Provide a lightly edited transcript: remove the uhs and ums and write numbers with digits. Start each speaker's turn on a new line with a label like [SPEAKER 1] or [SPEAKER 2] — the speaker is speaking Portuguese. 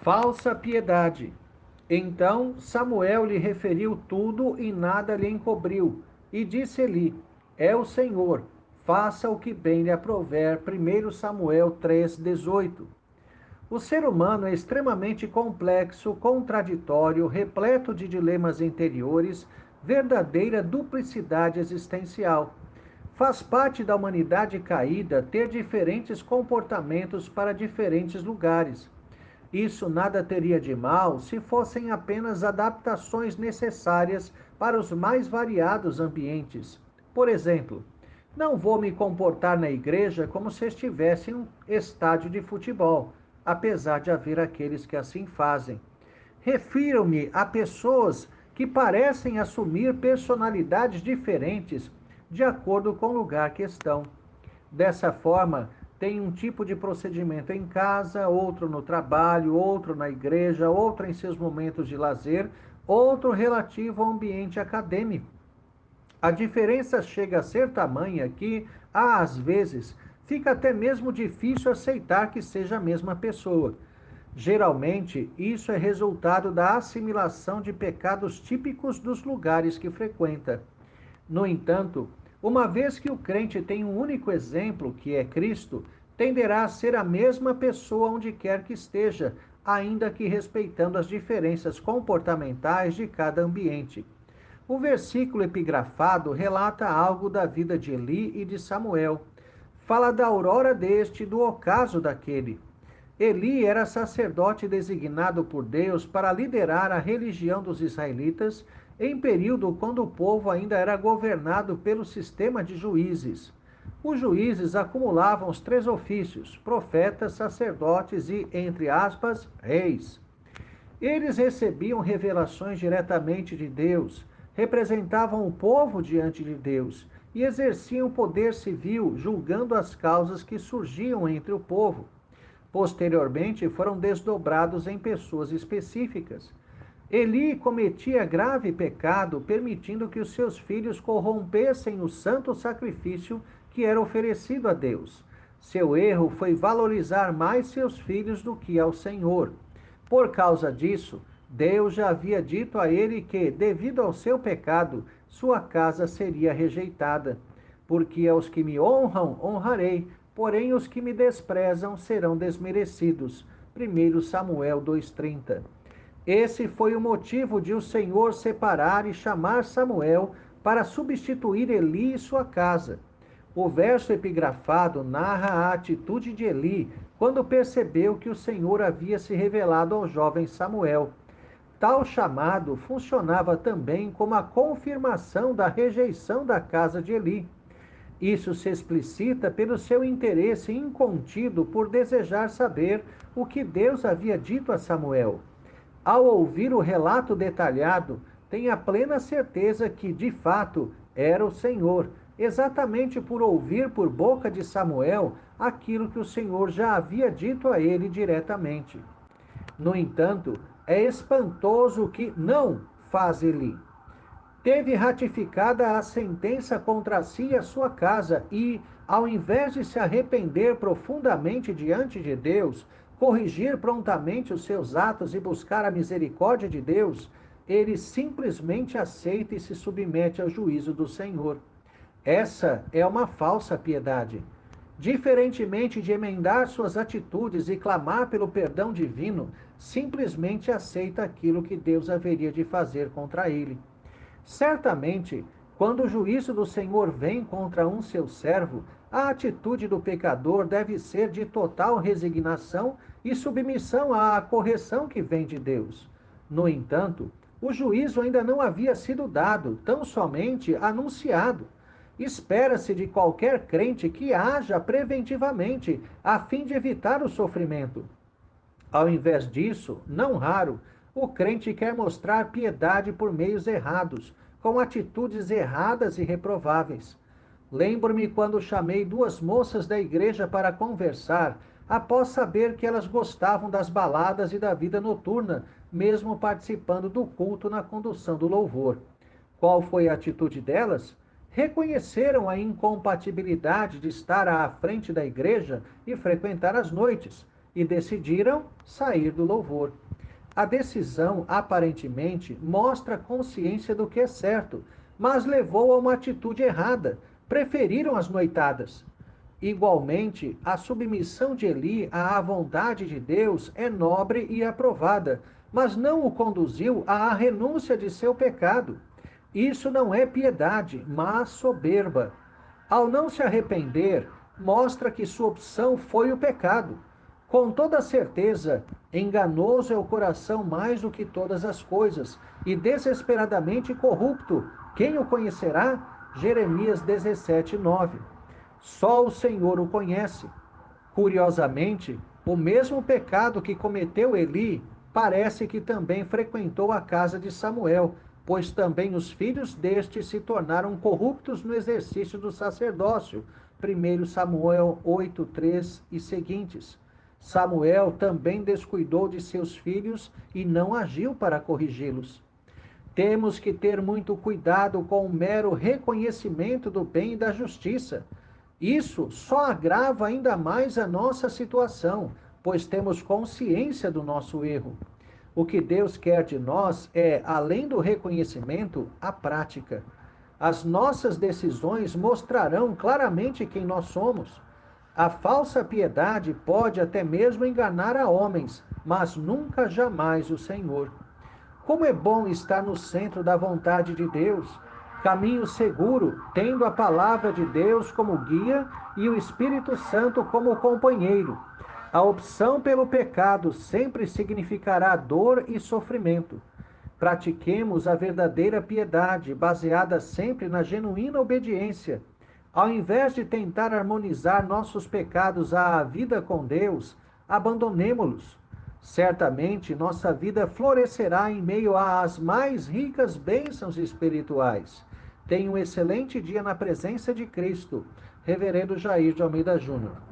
[SPEAKER 1] Falsa piedade. Então Samuel lhe referiu tudo e nada lhe encobriu. E disse Eli: É o Senhor, faça o que bem lhe aprouver. 1 Samuel 3,18. O ser humano é extremamente complexo, contraditório, repleto de dilemas interiores, verdadeira duplicidade existencial. Faz parte da humanidade caída ter diferentes comportamentos para diferentes lugares. Isso nada teria de mal se fossem apenas adaptações necessárias para os mais variados ambientes. Por exemplo, não vou me comportar na igreja como se estivesse em um estádio de futebol, apesar de haver aqueles que assim fazem. Refiro-me a pessoas que parecem assumir personalidades diferentes de acordo com o lugar que estão. Dessa forma, tem um tipo de procedimento em casa, outro no trabalho, outro na igreja, outro em seus momentos de lazer, outro relativo ao ambiente acadêmico. A diferença chega a ser tamanha que, às vezes, fica até mesmo difícil aceitar que seja a mesma pessoa. Geralmente, isso é resultado da assimilação de pecados típicos dos lugares que frequenta. No entanto, uma vez que o crente tem um único exemplo, que é Cristo, tenderá a ser a mesma pessoa onde quer que esteja, ainda que respeitando as diferenças comportamentais de cada ambiente. O versículo epigrafado relata algo da vida de Eli e de Samuel. Fala da aurora deste e do ocaso daquele. Eli era sacerdote designado por Deus para liderar a religião dos israelitas em período quando o povo ainda era governado pelo sistema de juízes. Os juízes acumulavam os três ofícios: profetas, sacerdotes e, entre aspas, reis. Eles recebiam revelações diretamente de Deus, representavam o povo diante de Deus e exerciam poder civil, julgando as causas que surgiam entre o povo. Posteriormente, foram desdobrados em pessoas específicas. Eli cometia grave pecado, permitindo que os seus filhos corrompessem o santo sacrifício que era oferecido a Deus. Seu erro foi valorizar mais seus filhos do que ao Senhor. Por causa disso, Deus já havia dito a ele que, devido ao seu pecado, sua casa seria rejeitada. Porque aos que me honram, honrarei, porém os que me desprezam serão desmerecidos. 1 Samuel 2,30. Esse foi o motivo de o Senhor separar e chamar Samuel para substituir Eli e sua casa. O verso epigrafado narra a atitude de Eli quando percebeu que o Senhor havia se revelado ao jovem Samuel. Tal chamado funcionava também como a confirmação da rejeição da casa de Eli. Isso se explicita pelo seu interesse incontido por desejar saber o que Deus havia dito a Samuel. Ao ouvir o relato detalhado, tem a plena certeza que, de fato, era o Senhor, exatamente por ouvir por boca de Samuel aquilo que o Senhor já havia dito a ele diretamente. No entanto, é espantoso o que não faz Eli. Teve ratificada a sentença contra si e a sua casa e, ao invés de se arrepender profundamente diante de Deus, corrigir prontamente os seus atos e buscar a misericórdia de Deus, ele simplesmente aceita e se submete ao juízo do Senhor. Essa é uma falsa piedade. Diferentemente de emendar suas atitudes e clamar pelo perdão divino, simplesmente aceita aquilo que Deus haveria de fazer contra ele. Certamente, quando o juízo do Senhor vem contra um seu servo, a atitude do pecador deve ser de total resignação e submissão à correção que vem de Deus. No entanto, o juízo ainda não havia sido dado, tão somente anunciado. Espera-se de qualquer crente que haja preventivamente, a fim de evitar o sofrimento. Ao invés disso, não raro, o crente quer mostrar piedade por meios errados, com atitudes erradas e reprováveis. Lembro-me quando chamei duas moças da igreja para conversar, após saber que elas gostavam das baladas e da vida noturna, mesmo participando do culto na condução do louvor. Qual foi a atitude delas? Reconheceram a incompatibilidade de estar à frente da igreja e frequentar as noites, e decidiram sair do louvor. A decisão, aparentemente, mostra consciência do que é certo, mas levou a uma atitude errada. Preferiram as noitadas. Igualmente, a submissão de Eli à vontade de Deus é nobre e aprovada, mas não o conduziu à renúncia de seu pecado. Isso não é piedade, mas soberba. Ao não se arrepender, mostra que sua opção foi o pecado. Com toda certeza, enganoso é o coração mais do que todas as coisas, e desesperadamente corrupto. Quem o conhecerá? Jeremias 17:9. Só o Senhor o conhece. Curiosamente, o mesmo pecado que cometeu Eli parece que também frequentou a casa de Samuel, pois também os filhos deste se tornaram corruptos no exercício do sacerdócio. 1 Samuel 8:3 e seguintes. Samuel também descuidou de seus filhos e não agiu para corrigi-los. Temos que ter muito cuidado com o mero reconhecimento do bem e da justiça. Isso só agrava ainda mais a nossa situação, pois temos consciência do nosso erro. O que Deus quer de nós é, além do reconhecimento, a prática. As nossas decisões mostrarão claramente quem nós somos. A falsa piedade pode até mesmo enganar a homens, mas nunca jamais o Senhor. Como é bom estar no centro da vontade de Deus, caminho seguro, tendo a palavra de Deus como guia e o Espírito Santo como companheiro. A opção pelo pecado sempre significará dor e sofrimento. Pratiquemos a verdadeira piedade, baseada sempre na genuína obediência. Ao invés de tentar harmonizar nossos pecados à vida com Deus, abandonemo-los. Certamente nossa vida florescerá em meio às mais ricas bênçãos espirituais. Tenha um excelente dia na presença de Cristo. Reverendo Jair de Almeida Júnior.